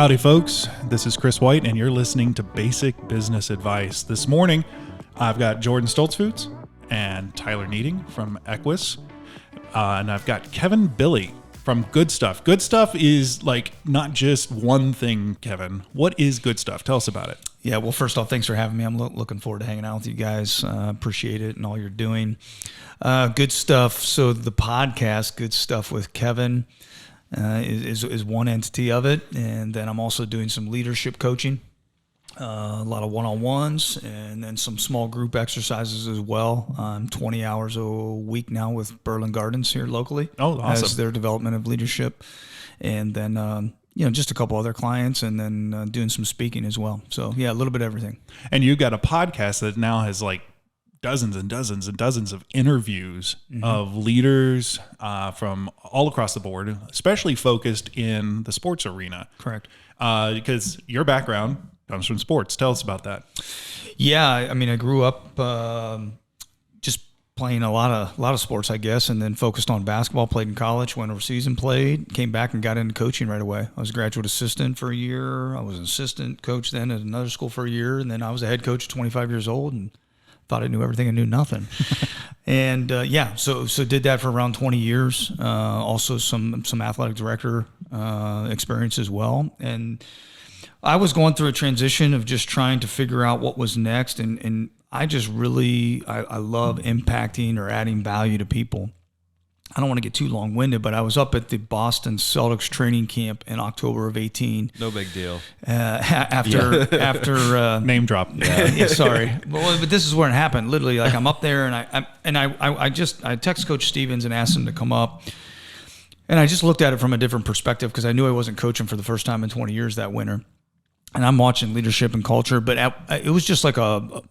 Howdy, folks. This is Chris White, and you're listening to Basic Business Advice. This morning, I've got Jordan Stoltzfoods and Tyler Needing from Eques, and I've got Kevin Bille from Good Stuff. Good Stuff is like not just one thing, Kevin. What is Good Stuff? Tell us about it. Yeah, well, first off, thanks for having me. I'm looking forward to hanging out with you guys. Appreciate it and all you're doing. Good Stuff. So the podcast, Good Stuff with Kevin, is one entity of it. And then I'm also doing some leadership coaching, a lot of one-on-ones, and then some small group exercises as well. 20 hours a week now with Berlin Gardens here locally. Oh, awesome. As their development of leadership. And then, just a couple other clients, and then doing some speaking as well. So, yeah, a little bit of everything. And you got a podcast that now has like dozens and dozens and dozens of interviews of leaders from all across the board, especially focused in the sports arena. Correct. Because your background comes from sports. Tell us about that. Yeah, I mean, I grew up just playing a lot of sports, I guess, and then focused on basketball. Played in college, went overseas and played. Came back and got into coaching right away. I was a graduate assistant for a year. I was an assistant coach then at another school for a year, and then I was a head coach at 25 years old and thought I knew everything and knew nothing. And so did that for around 20 years. Also some athletic director experience as well. And I was going through a transition of just trying to figure out what was next. And I just really, I love impacting or adding value to people. I don't want to get too long-winded, but I was up at the Boston Celtics training camp in October of 18. No big deal. After Name drop. Yeah, sorry. Well, but this is where it happened. Literally, like I'm up there, and I text Coach Stevens and asked him to come up, and I just looked at it from a different perspective because I knew I wasn't coaching for the first time in 20 years that winter, and I'm watching leadership and culture, but it was just like a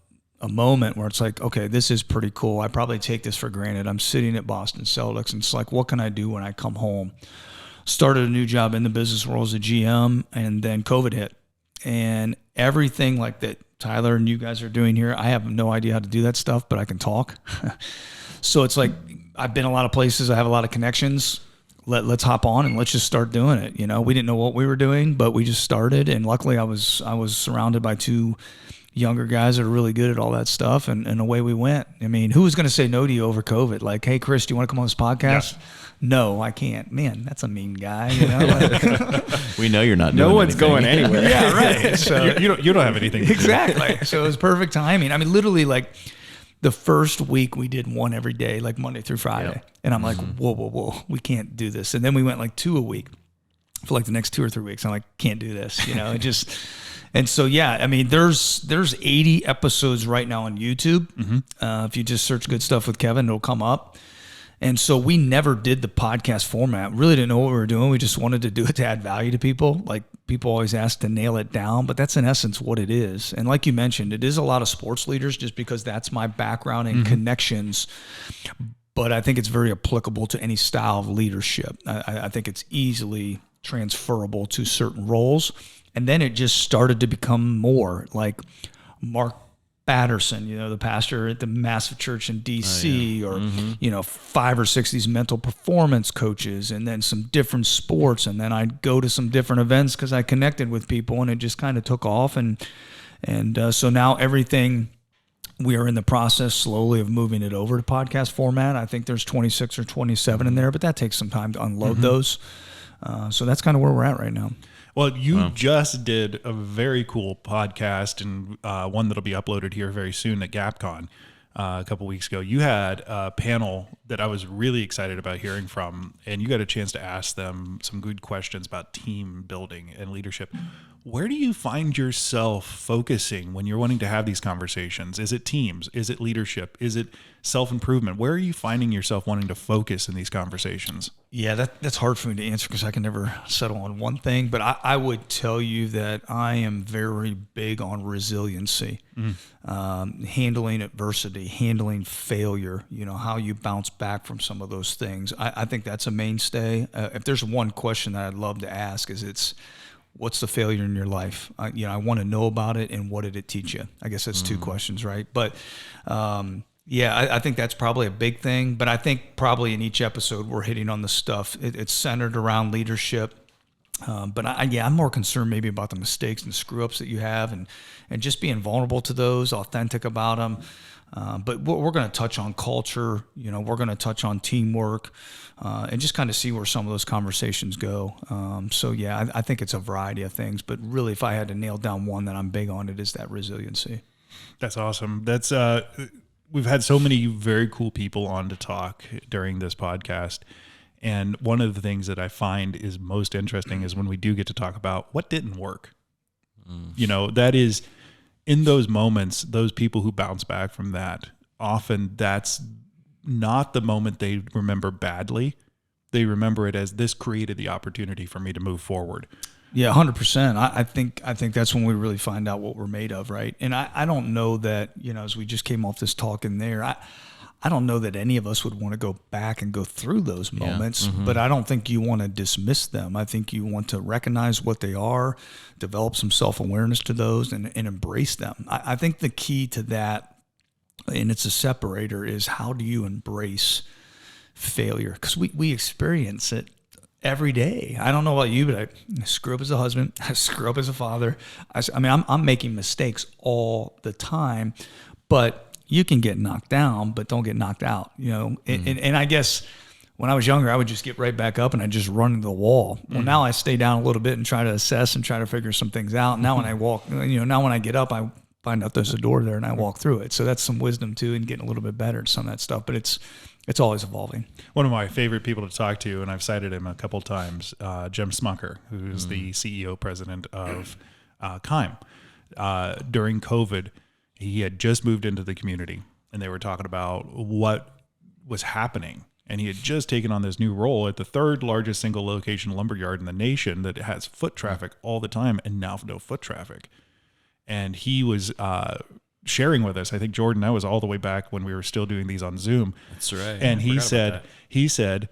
moment where it's like, okay, this is pretty cool. I probably take this for granted. I'm sitting at Boston Celtics, and it's like, what can I do when I come home? Started a new job in the business world as a GM, and then COVID hit. And everything like that Tyler and you guys are doing here, I have no idea how to do that stuff, but I can talk. So it's like, I've been a lot of places. I have a lot of connections. Let's hop on and let's just start doing it. You know, we didn't know what we were doing, but we just started. And luckily I was surrounded by two younger guys that are really good at all that stuff, and away we went. I mean, who was going to say no to you over COVID? Like, hey, Chris, do you want to come on this podcast? Yeah. No, I can't. Man, that's a mean guy. You know, like, we know you're not doing no one's anything. going anywhere. Yeah, right. So you don't have anything to do. Exactly. So it was perfect timing. I mean, literally, like the first week we did one every day, like Monday through Friday, yep. And I'm like, whoa, we can't do this. And then we went like 2 a week for like the next 2 or 3 weeks. I'm like, can't do this. You know, it just. And so, yeah, I mean, there's 80 episodes right now on YouTube. If you just search Good Stuff with Kevin, it'll come up. And so we never did the podcast format. Really didn't know what we were doing. We just wanted to do it to add value to people. Like people always ask to nail it down, but that's in essence what it is. And like you mentioned, it is a lot of sports leaders just because that's my background and connections. But I think it's very applicable to any style of leadership. I think it's easily transferable to certain roles. And then it just started to become more like Mark Batterson, you know, the pastor at the massive church in D.C., or, 5 or 6 of these mental performance coaches, and then some different sports. And then I'd go to some different events because I connected with people, and it just kind of took off. And so now everything, we are in the process slowly of moving it over to podcast format. I think there's 26 or 27 in there, but that takes some time to unload those. So that's kind of where we're at right now. Well, you just did a very cool podcast, and one that'll be uploaded here very soon at GapCon a couple weeks ago. You had a panel that I was really excited about hearing from, and you got a chance to ask them some good questions about team building and leadership. Where do you find yourself focusing when you're wanting to have these conversations? Is it teams? Is it leadership? Is it self-improvement? Where are you finding yourself wanting to focus in these conversations? Yeah, that's hard for me to answer because I can never settle on one thing. But I would tell you that I am very big on resiliency, handling adversity, handling failure, how you bounce back from some of those things. I think that's a mainstay. If there's one question that I'd love to ask is what's the failure in your life? I want to know about it, and what did it teach you? I guess that's 2 questions, right? But I think that's probably a big thing. But I think probably in each episode we're hitting on the stuff. It's centered around leadership. But I'm more concerned maybe about the mistakes and screw ups that you have, and just being vulnerable to those, authentic about them. But we're going to touch on culture, we're going to touch on teamwork, and just kind of see where some of those conversations go. I think it's a variety of things, but really if I had to nail down one that I'm big on, it is that resiliency. That's awesome. That's, we've had so many very cool people on to talk during this podcast. And one of the things that I find is most interesting is when we do get to talk about what didn't work. That is in those moments, those people who bounce back from that, often that's not the moment they remember badly. They remember it as this created the opportunity for me to move forward. Yeah, 100%. I think that's when we really find out what we're made of, right? And I don't know that, as we just came off this talk in there, I don't know that any of us would want to go back and go through those moments, but I don't think you want to dismiss them. I think you want to recognize what they are, develop some self-awareness to those, and embrace them. I think the key to that, and it's a separator, is how do you embrace failure? Because we experience it every day. I don't know about you, but I screw up as a husband. I screw up as a father. I'm making mistakes all the time, but you can get knocked down, but don't get knocked out, And I guess when I was younger, I would just get right back up and I'd just run into the wall. Well, now I stay down a little bit and try to assess and try to figure some things out. Now when I walk, now when I get up, I find out there's a door there and I walk through it. So that's some wisdom too, and getting a little bit better at some of that stuff. But it's always evolving. One of my favorite people to talk to, and I've cited him a couple of times, Jim Smucker, who's the CEO president of Keim. During COVID, he had just moved into the community, and they were talking about what was happening. And he had just taken on this new role at the third largest single location lumberyard in the nation that has foot traffic all the time, and now no foot traffic. And he was sharing with us, I think, Jordan, that was all the way back when we were still doing these on Zoom. That's right. And he said,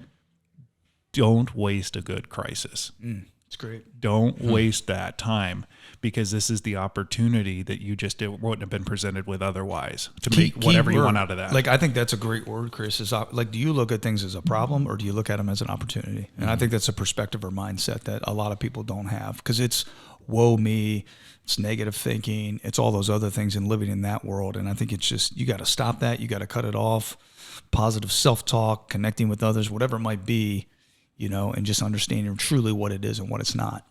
don't waste a good crisis. It's great. Don't waste that time, because this is the opportunity that you just wouldn't have been presented with otherwise to make whatever you want out of that. Like, I think that's a great word, Chris. Is like, do you look at things as a problem or do you look at them as an opportunity? And I think that's a perspective or mindset that a lot of people don't have, because it's woe me, it's negative thinking, it's all those other things, and living in that world. And I think it's just, you got to stop that. You got to cut it off. Positive self-talk, connecting with others, whatever it might be, and just understanding truly what it is and what it's not.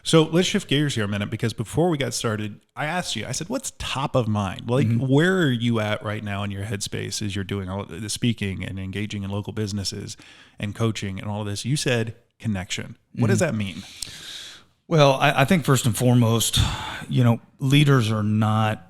So let's shift gears here a minute, because before we got started, I asked you, I said, what's top of mind? Like, where are you at right now in your headspace as you're doing all the speaking and engaging in local businesses and coaching and all of this? You said connection. What does that mean? Well, I think first and foremost, leaders are not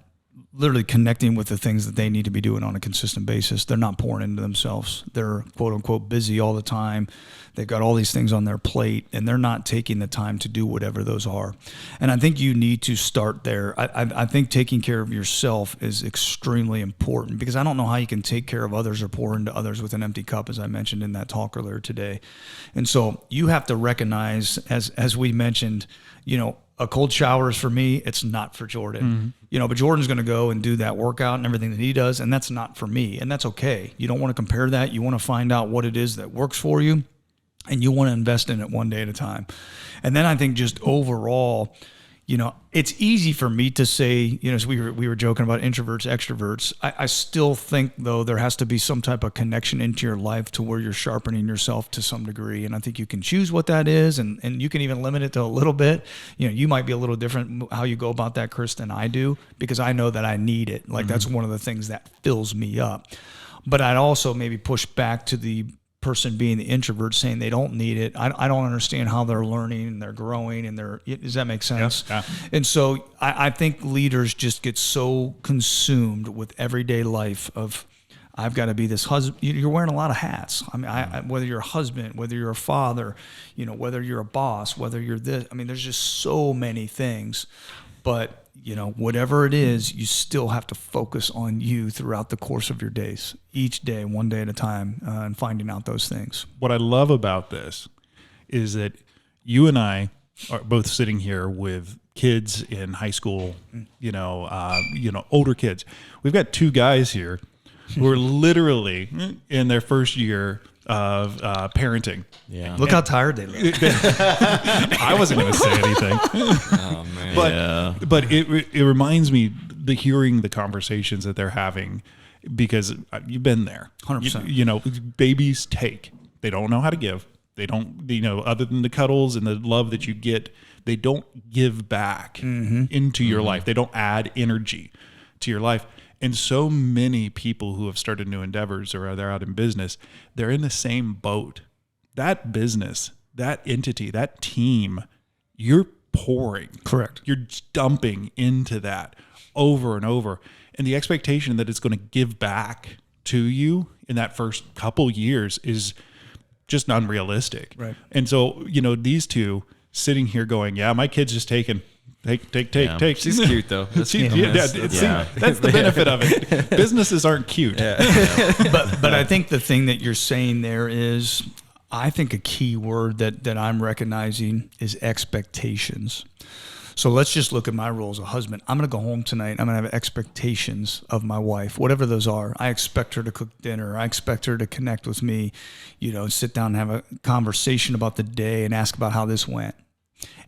literally connecting with the things that they need to be doing on a consistent basis. They're not pouring into themselves. They're quote unquote busy all the time. They've got all these things on their plate, and they're not taking the time to do whatever those are. And I think you need to start there. I think taking care of yourself is extremely important, because I don't know how you can take care of others or pour into others with an empty cup, as I mentioned in that talk earlier today. And so you have to recognize, as we mentioned, a cold shower is for me, it's not for Jordan. But Jordan's going to go and do that workout and everything that he does, and that's not for me, and that's okay. You don't want to compare that. You want to find out what it is that works for you, and you want to invest in it one day at a time. And then I think just overall, it's easy for me to say, as we were joking about introverts, extroverts. I still think, though, there has to be some type of connection into your life to where you're sharpening yourself to some degree. And I think you can choose what that is, and you can even limit it to a little bit. You might be a little different how you go about that, Chris, than I do, because I know that I need it. Like, that's one of the things that fills me up. But I'd also maybe push back to the person being the introvert, saying they don't need it. I don't understand how they're learning and they're growing, and does that make sense? Yeah. And so I think leaders just get so consumed with everyday life of, I've got to be this husband. You're wearing a lot of hats. I mean, whether you're a husband, whether you're a father, whether you're a boss, whether you're this, there's just so many things. But whatever it is, you still have to focus on you throughout the course of your days, each day, one day at a time, and finding out those things. What I love about this is that you and I are both sitting here with kids in high school, older kids. We've got two guys here who are literally in their first year of parenting. Yeah. Look how tired they look. I wasn't going to say anything. Oh man. But it reminds me hearing the conversations that they're having, because you've been there. 100%. You know, babies take. They don't know how to give. They don't, other than the cuddles and the love that you get, they don't give back into your life. They don't add energy to your life. And so many people who have started new endeavors or they're out in business, they're in the same boat. That business, that entity, that team, you're pouring. Correct. You're dumping into that over and over. And the expectation that it's going to give back to you in that first couple years is just unrealistic. Right. And so, these two sitting here going, yeah, my kid's just taking, take. She's cute though. That's, See, that's the benefit of it. Businesses aren't cute. But I think the thing that you're saying there is, I think a key word that I'm recognizing is expectations. So let's just look at my role as a husband. I'm going to go home tonight. I'm going to have expectations of my wife, whatever those are. I expect her to cook dinner. I expect her to connect with me, sit down and have a conversation about the day and ask about how this went.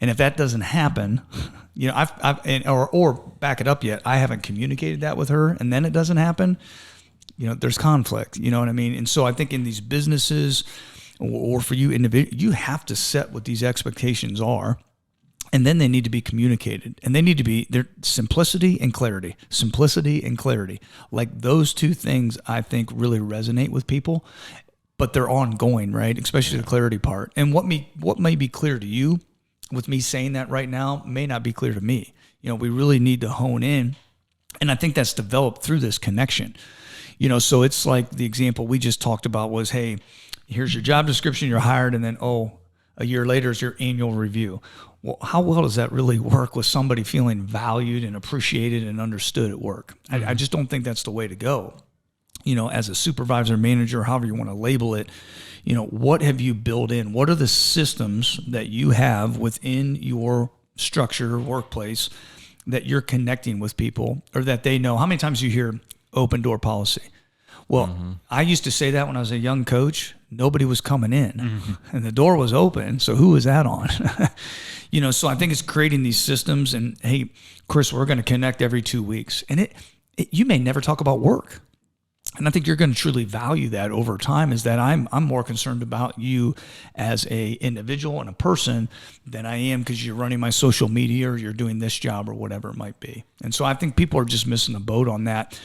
And if that doesn't happen, or back it up yet, I haven't communicated that with her, and then it doesn't happen, there's conflict. You know what I mean? And so I think in these businesses, or for you individually, you have to set what these expectations are. And then they need to be communicated, and they need to be their simplicity and clarity. Like those two things, I think, really resonate with people, but they're ongoing, right? Especially the clarity part. And what may be clear to you with me saying that right now may not be clear to me. We really need to hone in. And I think that's developed through this connection. So it's like the example we just talked about was, hey, here's your job description, you're hired, and then, a year later is your annual review. Well, how well does that really work with somebody feeling valued and appreciated and understood at work? I just don't think that's the way to go. As a supervisor, manager, however you want to label it, what have you built in? What are the systems that you have within your structure, workplace, that you're connecting with people, or that they know? How many times do you hear open door policy? Well, I used to say that when I was a young coach. Nobody was coming in, and the door was open. So who was that on? So I think it's creating these systems. And hey, Chris, we're going to connect every 2 weeks, and you may never talk about work. And I think you're going to truly value that over time, is that I'm more concerned about you as a individual and a person than I am because you're running my social media or you're doing this job or whatever it might be. And so I think people are just missing the boat on that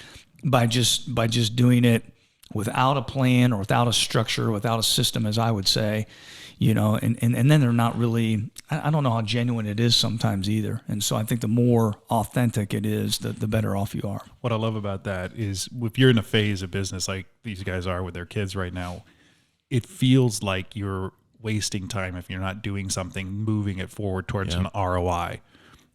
by just doing it without a plan or without a structure, without a system, as I would say, and then they're not really, I don't know how genuine it is sometimes either. And so I think the more authentic it is, the better off you are. What I love about that is if you're in a phase of business like these guys are with their kids right now, it feels like you're wasting time if you're not doing something, moving it forward towards an ROI.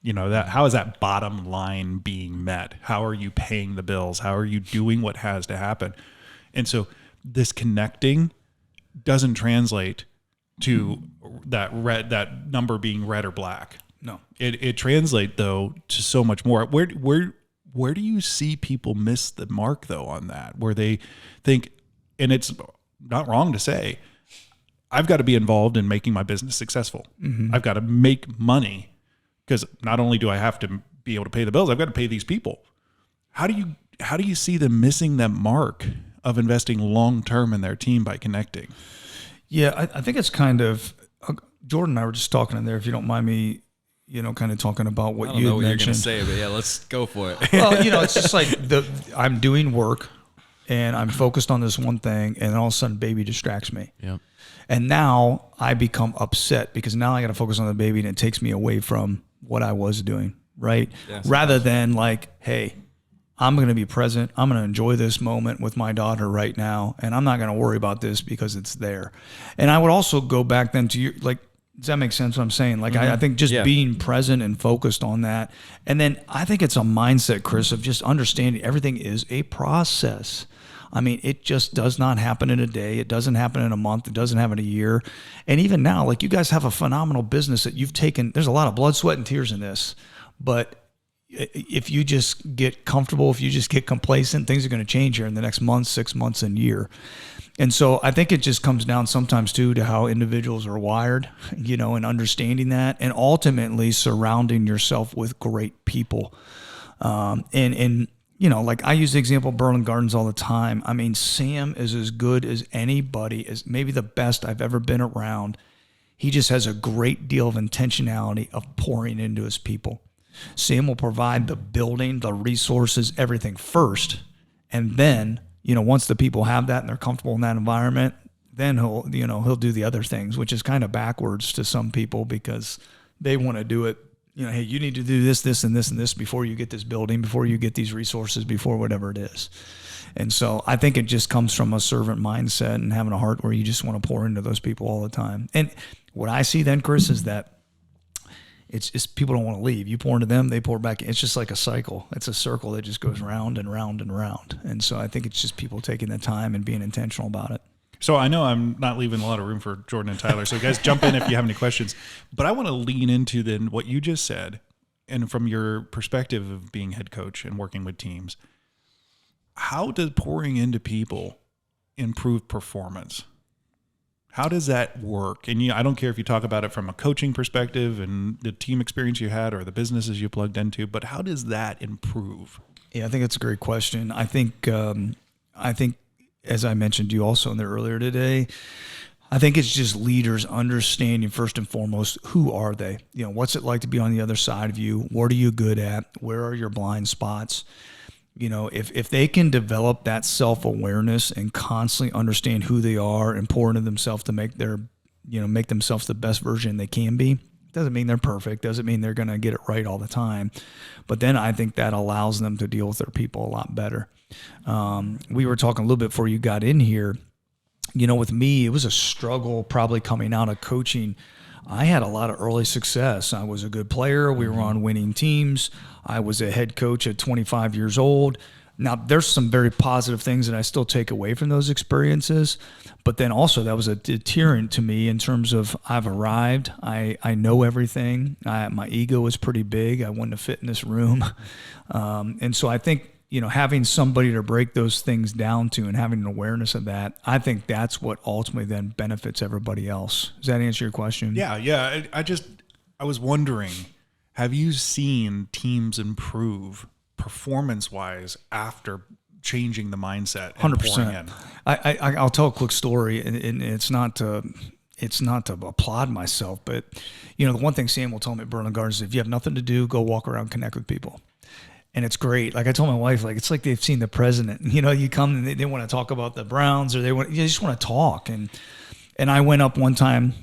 How is that bottom line being met? How are you paying the bills? How are you doing what has to happen? And so this connecting doesn't translate to that number being red or black. No, it translates though to so much more. Where do you see people miss the mark though on that? Where they think, and it's not wrong to say, I've got to be involved in making my business successful. I've got to make money, because not only do I have to be able to pay the bills, I've got to pay these people. How do you see them missing that mark of investing long-term in their team by connecting? Yeah, I think it's kind of, Jordan and I were just talking in there, if you don't mind me, kind of talking about what you had mentioned. I don't know what you're going to say, but yeah, let's go for it. Well, it's just like I'm doing work and I'm focused on this one thing, and all of a sudden baby distracts me. Yep. And now I become upset because now I got to focus on the baby, and it takes me away from what I was doing, right? Yes, rather than like, hey, I'm going to be present. I'm going to enjoy this moment with my daughter right now, and I'm not going to worry about this because it's there. And I would also go back then to does that make sense what I'm saying? Like, I think just being present and focused on that. And then I think it's a mindset, Chris, of just understanding everything is a process. I mean, it just does not happen in a day. It doesn't happen in a month. It doesn't happen in a year. And even now, like, you guys have a phenomenal business that you've taken. There's a lot of blood, sweat, and tears in this, but if you just get comfortable, if you just get complacent, things are going to change here in the next month, 6 months, and year. And so I think it just comes down sometimes too to how individuals are wired, and understanding that, and ultimately surrounding yourself with great people. Like I use the example of Berlin Gardens all the time. I mean, Sam is as good as anybody, is maybe the best I've ever been around. He just has a great deal of intentionality of pouring into his people. Sam will provide the building, the resources, everything first. And then, once the people have that and they're comfortable in that environment, then he'll do the other things, which is kind of backwards to some people because they want to do it. Hey, you need to do this, this, and this, and this before you get this building, before you get these resources, before whatever it is. And so I think it just comes from a servant mindset and having a heart where you just want to pour into those people all the time. And what I see then, Chris, is that it's people don't want to leave. You pour into them, they pour back. It's just like a cycle. It's a circle that just goes round and round and round. And so I think it's just people taking the time and being intentional about it. So I know I'm not leaving a lot of room for Jordan and Tyler. So guys, jump in if you have any questions. But I want to lean into then what you just said, and from your perspective of being head coach and working with teams, how does pouring into people improve performance? How does that work? And I don't care if you talk about it from a coaching perspective and the team experience you had or the businesses you plugged into, but how does that improve? Yeah, I think that's a great question. I think as I mentioned to you also in there earlier today, I think it's just leaders understanding first and foremost, who are they? What's it like to be on the other side of you? What are you good at? Where are your blind spots? If they can develop that self-awareness and constantly understand who they are and pour into themselves to make themselves the best version they can be, doesn't mean they're perfect, doesn't mean they're going to get it right all the time. But then I think that allows them to deal with their people a lot better. We were talking a little bit before you got in here, with me, it was a struggle probably coming out of coaching. I had a lot of early success. I was a good player. We were on winning teams. I was a head coach at 25 years old. Now, there's some very positive things that I still take away from those experiences, but then also that was a deterrent to me in terms of I've arrived. I know everything. My ego was pretty big. I wanted to fit in this room. And so I think, having somebody to break those things down to and having an awareness of that, I think that's what ultimately then benefits everybody else. Does that answer your question? Yeah. I was wondering, have you seen teams improve performance-wise after changing the mindset and 100%. pouring in? I'll tell a quick story, and it's not to applaud myself, but the one thing Sam will tell me at Berlin Gardens is if you have nothing to do, go walk around, connect with people. And it's great. Like I told my wife, it's like they've seen the president. You come and they want to talk about the Browns, or they just want to talk. And I went up one time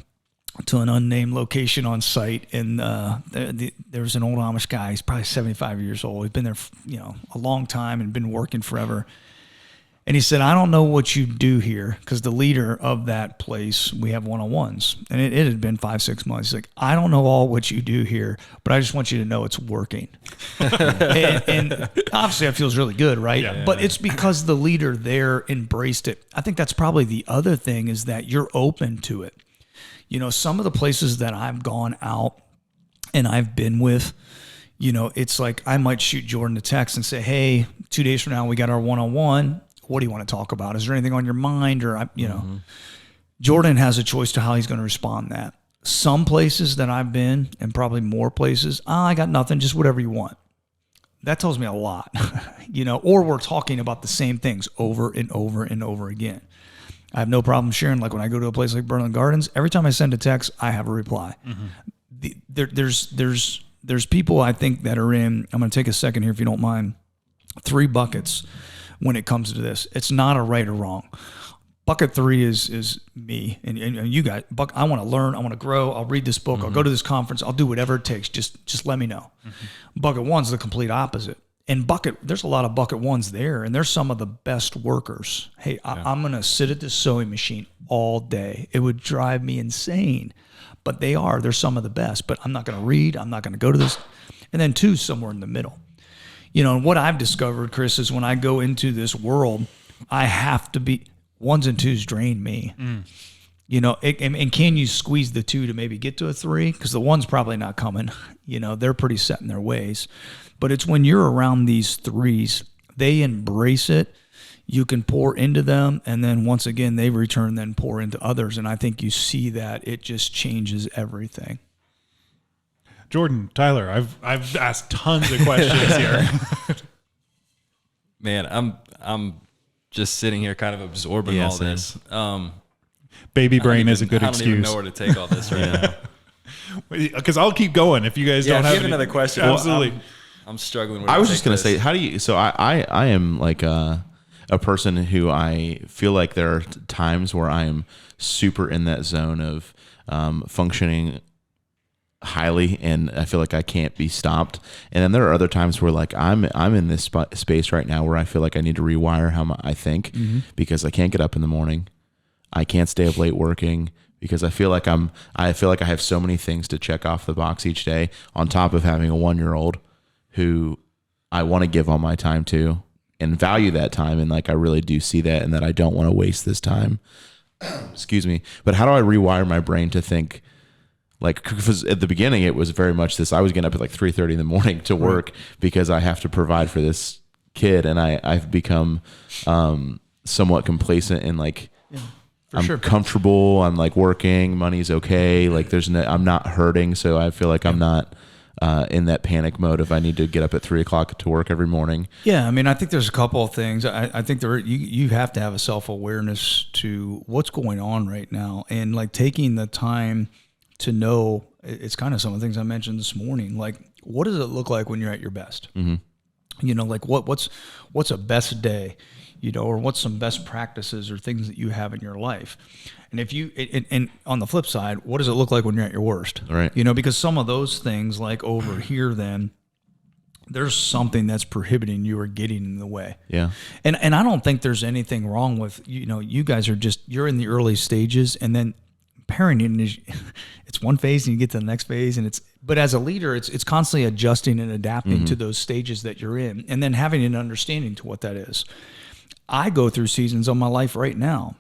to an unnamed location on site, and there was an old Amish guy. He's probably 75 years old. He's been there, a long time and been working forever. And he said, I don't know what you do here, because the leader of that place, we have one-on-ones. And it had been 5-6 months. He's like, I don't know all what you do here, but I just want you to know it's working. and obviously that feels really good, right? Yeah. But it's because the leader there embraced it. I think that's probably the other thing, is that you're open to it. Some of the places that I've gone out and I've been with, it's like I might shoot Jordan a text and say, hey, 2 days from now, we got our one-on-one. What do you want to talk about? Is there anything on your mind? Or, Jordan has a choice to how he's going to respond to that. Some places that I've been, and probably more places, I got nothing, just whatever you want. That tells me a lot, or we're talking about the same things over and over and over again. I have no problem sharing. Like when I go to a place like Berlin Gardens, every time I send a text, I have a reply. There's people I think that are in, I'm going to take a second here if you don't mind, 3 buckets when it comes to this. It's not a right or wrong. Bucket 3 is me and you guys. I want to learn. I want to grow. I'll read this book. I'll go to this conference. I'll do whatever it takes. Just let me know. Bucket 1's the complete opposite. And there's a lot of bucket 1s there, and they're some of the best workers. Hey, I'm going to sit at this sewing machine all day. It would drive me insane. But they're some of the best. But I'm not going to read. I'm not going to go to this. And then 2's somewhere in the middle. And what I've discovered, Chris, is when I go into this world, I have to be 1s and 2s drain me. And can you squeeze the 2 to maybe get to a 3? Because the 1's probably not coming. They're pretty set in their ways. But it's when you're around these threes, they embrace it. You can pour into them, and then once again, they return, then pour into others. And I think you see that it just changes everything. Jordan, Tyler, I've asked tons of questions here. Man, I'm just sitting here kind of absorbing all this. Baby brain is a good I excuse. don't even know where to take all this right now. Because I'll keep going if you guys don't have another question. Absolutely. I'm struggling with I was just going to say, how do you, so I am like a person who I feel like there are times where I am super in that zone of functioning highly, and I feel like I can't be stopped. And then there are other times where like I'm in this space right now where I feel like I need to rewire how I think, because I can't get up in the morning. I can't stay up late working because I feel like I have so many things to check off the box each day, on top of having a 1-year-old who I want to give all my time to and value that time. And like, I really do see that, and that I don't want to waste this time. Excuse me. But how do I rewire my brain to think, like, because at the beginning it was very much this, I was getting up at like 3:30 in the morning to work because I have to provide for this kid. And I've become somewhat complacent and like, I'm comfortable. I'm like working, money's okay. Like I'm not hurting. So I feel like I'm not in that panic mode if I need to get up at 3:00 to work every morning. Yeah. I mean, I think there's a couple of things. I think you have to have a self-awareness to what's going on right now, and like taking the time to know. It's kind of some of the things I mentioned this morning. Like, what does it look like when you're at your best? You know, like what's a best day, you know, or what's some best practices or things that you have in your life. And if you, and on the flip side, what does it look like when you're at your worst? Right. You know, because some of those things, like over here, then there's something that's prohibiting you or getting in the way. Yeah. And I don't think there's anything wrong with, you know, you guys are just, you're in the early stages, and then parenting is, it's one phase and you get to the next phase, and but as a leader, it's constantly adjusting and adapting to those stages that you're in, and then having an understanding to what that is. I go through seasons of my life right now.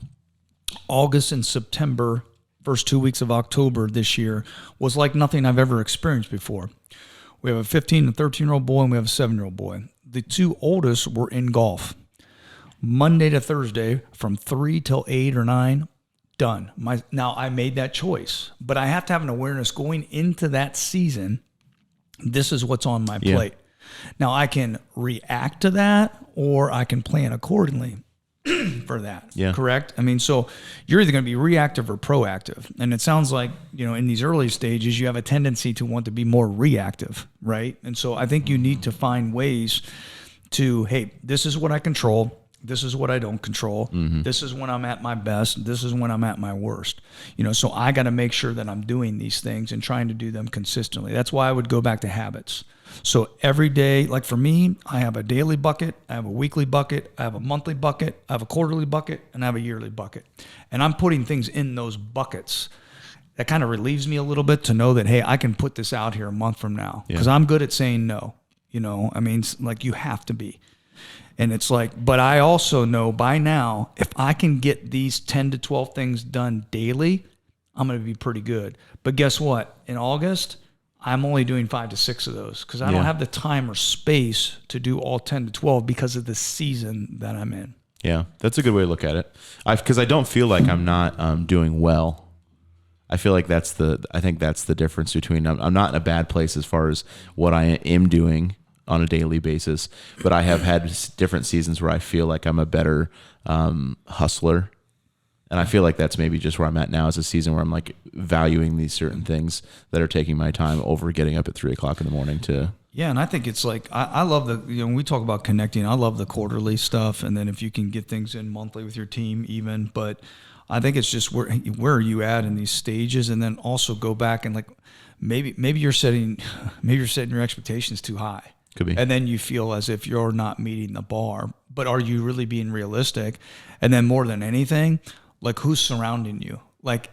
August and September, first 2 weeks of October this year, was like nothing I've ever experienced before. We have a 15 and 13-year-old boy, and we have a 7-year-old boy. The two oldest were in golf. Monday to Thursday, from 3 till 8 or 9, done. Now, I made that choice, but I have to have an awareness going into that season. This is what's on my plate. Now, I can react to that, or I can plan accordingly for that. Yeah. Correct? I mean, so you're either going to be reactive or proactive. And it sounds like, you know, in these early stages, you have a tendency to want to be more reactive, right? And so I think you need to find ways to, hey, this is what I control. This is what I don't control. This is when I'm at my best. This is when I'm at my worst. You know, so I got to make sure that I'm doing these things and trying to do them consistently. That's why I would go back to habits. So every day, like for me, I have a daily bucket, I have a weekly bucket, I have a monthly bucket, I have a quarterly bucket, and I have a yearly bucket. And I'm putting things in those buckets. That kind of relieves me a little bit to know that, hey, I can put this out here a month from now, because I'm good at saying no. You know, I mean, like, you have to be. And it's like, but I also know by now, if I can get these 10 to 12 things done daily, I'm going to be pretty good. But guess what? In August, I'm only doing 5 to 6 of those because I don't have the time or space to do all 10 to 12 because of the season that I'm in. Yeah, that's a good way to look at it. Because I don't feel like I'm not doing well. I feel like I think that's the difference between, I'm not in a bad place as far as what I am doing on a daily basis, but I have had different seasons where I feel like I'm a better hustler. And I feel like that's maybe just where I'm at now, is a season where I'm like valuing these certain things that are taking my time over getting up at 3:00 in the morning to. Yeah. And I think it's like, I love when we talk about connecting, I love the quarterly stuff. And then if you can get things in monthly with your team even, but I think it's just where are you at in these stages? And then also go back and like, maybe you're setting your expectations too high. Could be. And then you feel as if you're not meeting the bar, but are you really being realistic? And then more than anything, like, who's surrounding you? Like,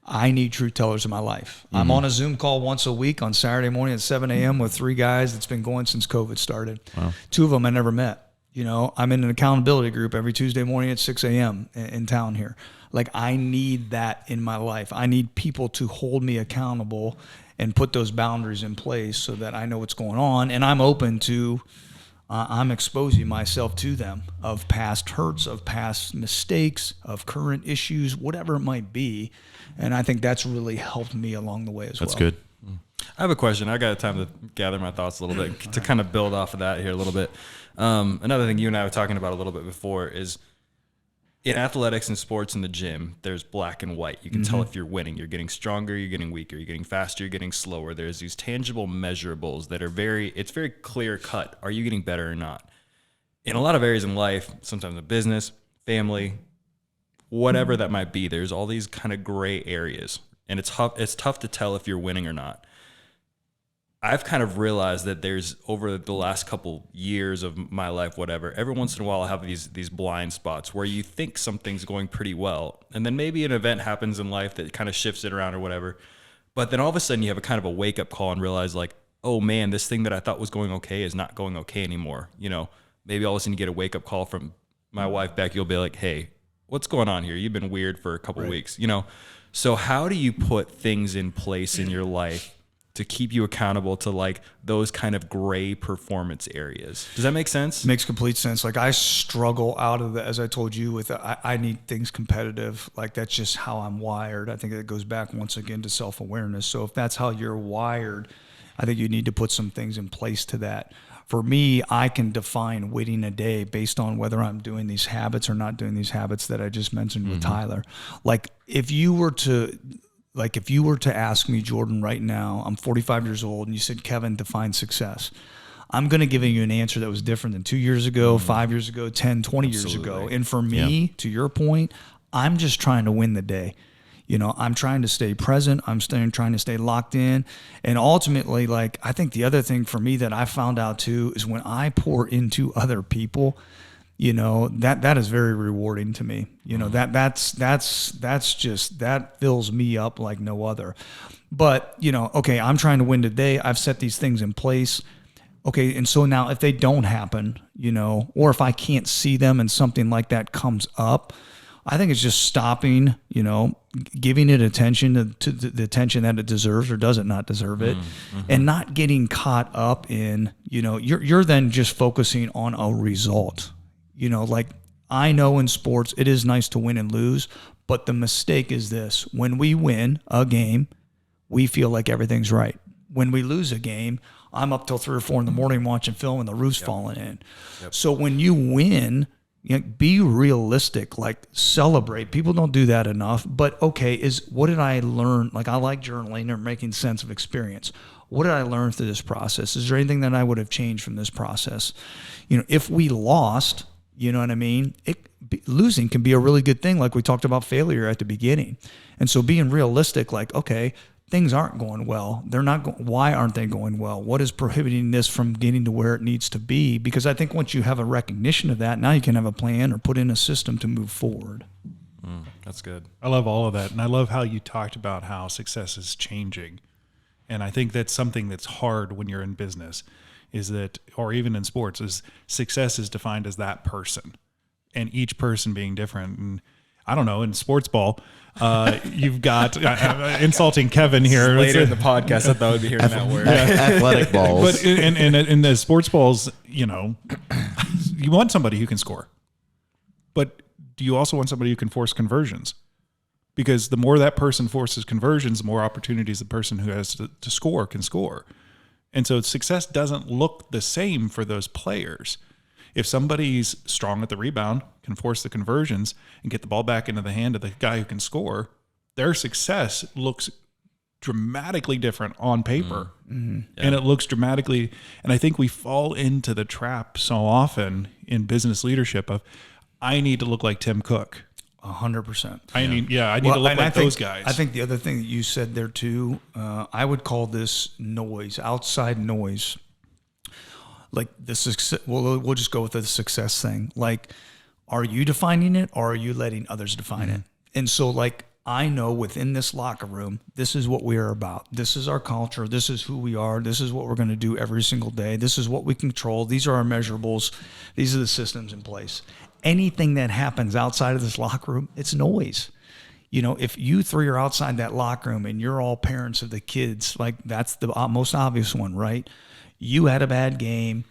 I need truth tellers in my life. I'm on a Zoom call once a week on Saturday morning at 7 a.m. with 3 guys that's been going since COVID started. Wow. 2 of them I never met. You know, I'm in an accountability group every Tuesday morning at 6 a.m. in town here. Like, I need that in my life. I need people to hold me accountable and put those boundaries in place so that I know what's going on, and I'm open to, I'm exposing myself to them, of past hurts, of past mistakes, of current issues, whatever it might be. And I think that's really helped me along the way as well. That's good. I have a question. I got time to gather my thoughts a little bit to kind of build off of that here a little bit. Another thing you and I were talking about a little bit before is in athletics and sports in the gym, there's black and white. You can tell if you're winning. You're getting stronger, you're getting weaker, you're getting faster, you're getting slower. There's these tangible measurables that are it's very clear cut. Are you getting better or not? In a lot of areas in life, sometimes in business, family, whatever that might be, there's all these kind of gray areas. And it's tough to tell if you're winning or not. I've kind of realized that there's, over the last couple years of my life, whatever, every once in a while I have these blind spots where you think something's going pretty well, and then maybe an event happens in life that kind of shifts it around or whatever. But then all of a sudden you have a kind of a wake up call and realize, like, oh man, this thing that I thought was going okay is not going okay anymore. You know, maybe all of a sudden you get a wake up call from my wife, Becky. You'll be like, hey, what's going on here? You've been weird for a couple weeks, you know? So how do you put things in place in your life to keep you accountable to, like, those kind of gray performance areas? Does that make sense? Makes complete sense. Like, I struggle out of the, as I told you, with I need things competitive. Like, that's just how I'm wired. I think it goes back once again to self-awareness. So if that's how you're wired, I think you need to put some things in place to that. For me, I can define winning a day based on whether I'm doing these habits or not doing these habits that I just mentioned with Tyler. Like, if you were to ask me, Jordan, right now, I'm 45 years old, and you said, Kevin, define success, I'm going to give you an answer that was different than 2 years ago, 5 years ago, 10, 20 years ago. And for me, to your point, I'm just trying to win the day. You know, I'm trying to stay present. I'm trying to stay locked in. And ultimately, like, I think the other thing for me that I found out too is when I pour into other people, you know, that is very rewarding to me. You know, that's just, that fills me up like no other. But, you know, okay, I'm trying to win today. I've set these things in place. Okay, and so now if they don't happen, you know, or if I can't see them and something like that comes up, I think it's just stopping, you know, giving it attention to the attention that it deserves, or does it not deserve it, and not getting caught up in, you know, you're then just focusing on a result. You know, like, I know in sports it is nice to win and lose, but the mistake is this: when we win a game, we feel like everything's right. When we lose a game, I'm up till 3 or 4 in the morning watching film and the roof's falling in. So when you win, you know, be realistic, like, celebrate. People don't do that enough. But okay, what did I learn? Like, I like journaling or making sense of experience. What did I learn through this process? Is there anything that I would have changed from this process? You know, if we lost, you know what I mean? Losing can be a really good thing. Like we talked about failure at the beginning. And so being realistic, like, okay, things aren't going well. They're not. Why aren't they going well? What is prohibiting this from getting to where it needs to be? Because I think once you have a recognition of that, now you can have a plan or put in a system to move forward. That's good. I love all of that. And I love how you talked about how success is changing. And I think that's something that's hard when you're in business, is that, or even in sports, is success is defined as that person, and each person being different. And I don't know, in sports ball, you've got insulting Kevin here Later in the podcast, I thought I'd be hearing that word. Athletic balls. But in the sports balls, you know, you want somebody who can score, but do you also want somebody who can force conversions? Because the more that person forces conversions, the more opportunities the person who has to score can score. And so success doesn't look the same for those players. If somebody's strong at the rebound, can force the conversions, and get the ball back into the hand of the guy who can score, their success looks dramatically different on paper. And it looks dramatically, and I think we fall into the trap so often in business leadership of, I need to look like Tim Cook. 100%. I need to look like those guys. I think the other thing that you said there too, I would call this noise, outside noise. Like the success, we'll just go with the success thing. Like, are you defining it, or are you letting others define it? And so, like, I know within this locker room, this is what we are about. This is our culture. This is who we are. This is what we're going to do every single day. This is what we control. These are our measurables. These are the systems in place. Anything that happens outside of this locker room, it's noise. if you three are outside that locker room and you're all parents of the kids, like that's the most obvious one, right? You had a bad game.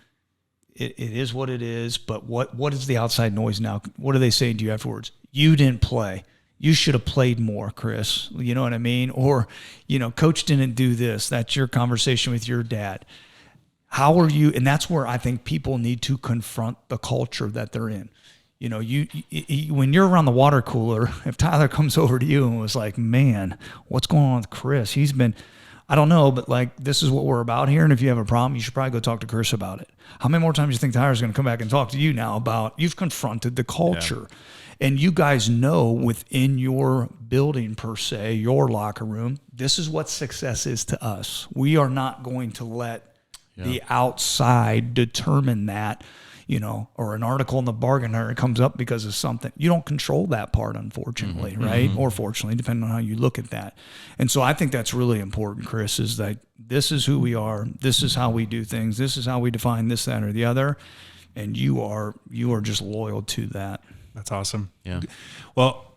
It is what it is. But what is the outside noise now? What are they saying to you afterwards? You didn't play. You should have played more, Chris. You know what I mean? Or, coach didn't do this. That's your conversation with your dad. How are you? And that's where I think people need to confront the culture that they're in. When you're around the water cooler, if Tyler comes over to you and was like, man, what's going on with Chris? He's been, I don't know, but like, this is what we're about here. And if you have a problem, you should probably go talk to Chris about it. How many more times do you think Tyler's going to come back and talk to you now about you've confronted the culture? Yeah. And you guys know within your building, per se, your locker room, this is what success is to us. We are not going to let the outside determine that, or an article in the Bargain Hunter comes up because of something. You don't control that part, unfortunately, right? Or fortunately, depending on how you look at that. And so I think that's really important, Chris, is that this is who we are. This is how we do things. This is how we define this, that, or the other. And you are just loyal to that. That's awesome. Yeah. Well,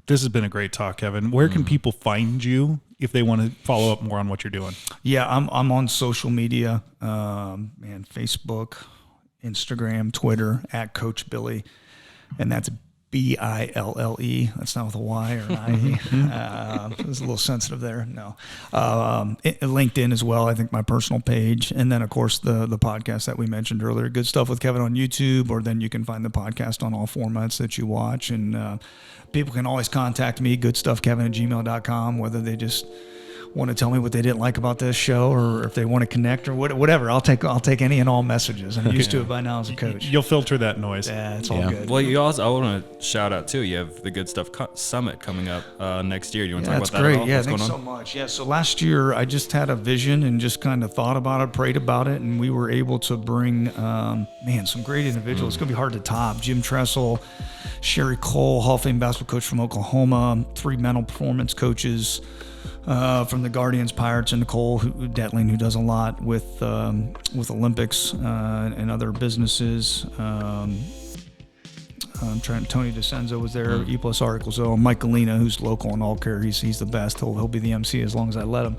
this has been a great talk, Kevin. Where can people find you if they want to follow up more on what you're doing? Yeah, I'm on social media, Facebook, Instagram, Twitter, at Coach Bille, and that's Bille. That's not with a Y or an I. It's a little sensitive there. No. LinkedIn as well, I think my personal page. And then, of course, the podcast that we mentioned earlier, Good Stuff with Kevin on YouTube, or then you can find the podcast on all formats that you watch. And people can always contact me, goodstuffkevin@gmail.com, whether they just want to tell me what they didn't like about this show, or if they want to connect, or whatever. I'll take any and all messages. I'm used to it by now as a coach. You'll filter that noise. Yeah, it's all good. Well, I want to shout out too. You have the Good Stuff Summit coming up next year. Do you want to talk about that? That's at great. all? Yeah, What's thanks so much. Yeah, so last year I just had a vision and just kind of thought about it, prayed about it, and we were able to bring some great individuals. It's gonna be hard to top. Jim Tressel, Sherry Cole, Hall of Fame basketball coach from Oklahoma, 3 mental performance coaches from the Guardians, Pirates, and Nicole Detling, who does a lot with Olympics and other businesses. Tony DeCenzo was there. E plus R equals O. Mike Galena, who's local in All Care. He's the best. He'll be the MC as long as I let him.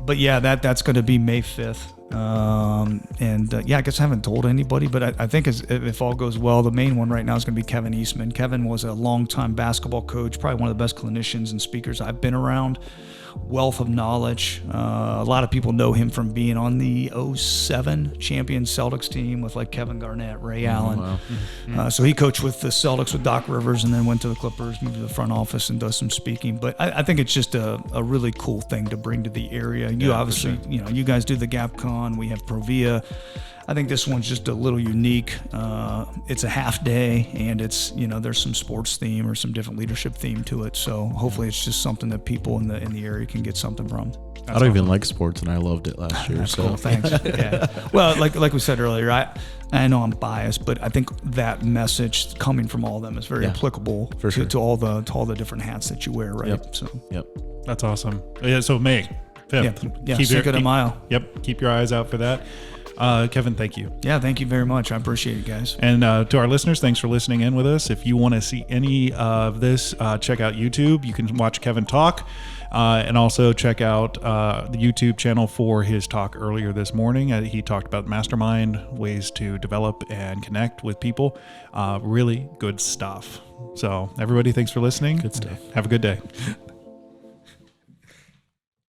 But yeah, that's going to be May 5th. I guess I haven't told anybody, but I think if all goes well, the main one right now is going to be Kevin Eastman. Kevin was a longtime basketball coach, probably one of the best clinicians and speakers I've been around. Wealth of knowledge. A lot of people know him from being on the 2007 champion Celtics team with like Kevin Garnett, Ray Allen. Wow. So he coached with the Celtics with Doc Rivers, and then went to the Clippers, moved to the front office, and does some speaking. But I think it's just a really cool thing to bring to the area. You obviously, you guys do the GapCon. We have Provia. I think this one's just a little unique. It's a half day, and it's there's some sports theme or some different leadership theme to it. So hopefully it's just something that people in the area can get something from. I don't even like sports, and I loved it last year. That's so cool. Thanks. Yeah. Well, like we said earlier, I know I'm biased, but I think that message coming from all of them is very applicable to all the different hats that you wear, right? Yep. So That's awesome. Yeah. So May 5th. Yeah. Cinco de Mayo. Yep. Keep your eyes out for that. Kevin, thank you. Yeah, thank you very much. I appreciate it, guys. And to our listeners, thanks for listening in with us. If you want to see any of this, check out YouTube. You can watch Kevin talk, and also check out the YouTube channel for his talk earlier this morning. He talked about mastermind, ways to develop and connect with people. Really good stuff. So everybody, thanks for listening. Good stuff. Have a good day.